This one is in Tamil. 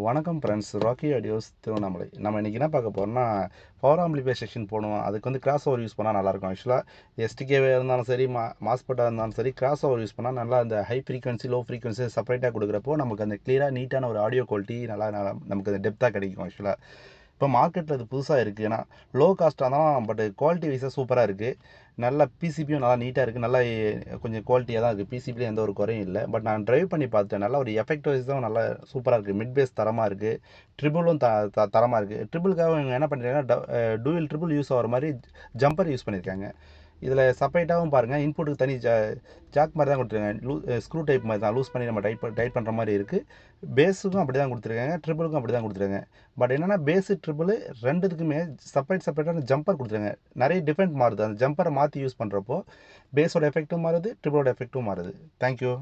வணக்கம் ஃப்ரெண்ட்ஸ், ராக்கி ஆடியோஸ் திருவண்ணாமலை. நம்ம இன்றைக்கி என்ன பார்க்க போகிறோம்னா, பவர் ஆம்பிளிஃபை செக்ஷன் போடுவோம். அதுக்கு வந்து கிராஸ் ஓவர் யூஸ் பண்ணால் நல்லாயிருக்கும். ஆக்சுவலாக எஸ்டிகேவே இருந்தாலும் சரி, மாஸ்பெட்டாக இருந்தாலும் சரி, கிராஸ் ஓவர் யூஸ் பண்ணால் நல்லா அந்த ஹை ஃப்ரீக்வன்சி லோ ஃப்ரீக்வன்சி செப்பரேட்டாக கொடுக்குறப்போ நமக்கு அந்த கிளியராக நீட்டான ஒரு ஆடியோ குவாலிட்டி நமக்கு அந்த டெப்த்தாக கிடைக்கும். ஆக்சுவலாக இப்போ மார்க்கெட்டில் அது புதுசாக இருக்குது. ஏன்னா லோ காஸ்ட்டாக இருந்தாலும் பட் குவாலிட்டி வைஸாக சூப்பராக இருக்குது. நல்ல பிசிபியும் நல்லா நீட்டாக இருக்குது. நல்லா கொஞ்சம் குவாலிட்டியாக தான் இருக்குது. பிசிபியில் எந்த ஒரு குறையும் இல்லை. பட் நான் ட்ரைவ் பண்ணி பார்த்துட்டேன். நல்லா ஒரு எஃபெக்ட் வைஸ் தான் நல்லா சூப்பராக இருக்குது. மிட் பேஸ் தரமாக இருக்குது. ட்ரிபிளும் தரமாக இருக்குது. ட்ரிபிளுக்காக இவங்க என்ன பண்ணியிருக்காங்கன்னா, டூயல் ட்ரிபிள் யூஸ் ஆகிற மாதிரி ஜம்பர் யூஸ் பண்ணியிருக்காங்க. இதில் செப்பரேட்டாகவும் பாருங்கள், இன்புட்டுக்கு தனி ஜாக் மாதிரி தான் கொடுத்துருக்காங்க. ஸ்க்ரூ டைப் மாதிரி தான், லூஸ் பண்ணி நம்ம டைட் பண்ணுற மாதிரி இருக்குது. பேஸுக்கும் அப்படி தான் கொடுத்துருக்காங்க, ட்ரிபிளுக்கும் அப்படி தான் கொடுத்துருக்காங்க. பட் என்னென்னா பேஸு ட்ரிபிள் ரெண்டுத்துக்குமே செப்பரேட்டான ஜம்பர் கொடுத்துருக்காங்க. நிறைய டிஃப்ரெண்ட் மாறுது. அந்த ஜம்பரை மாற்றி யூஸ் பண்ணுறப்போ பேஸோட எஃபெக்ட்டும் மாறுது, ட்ரிபிளோட எஃபெக்ட்டும் மாறுது. தேங்க்யூ.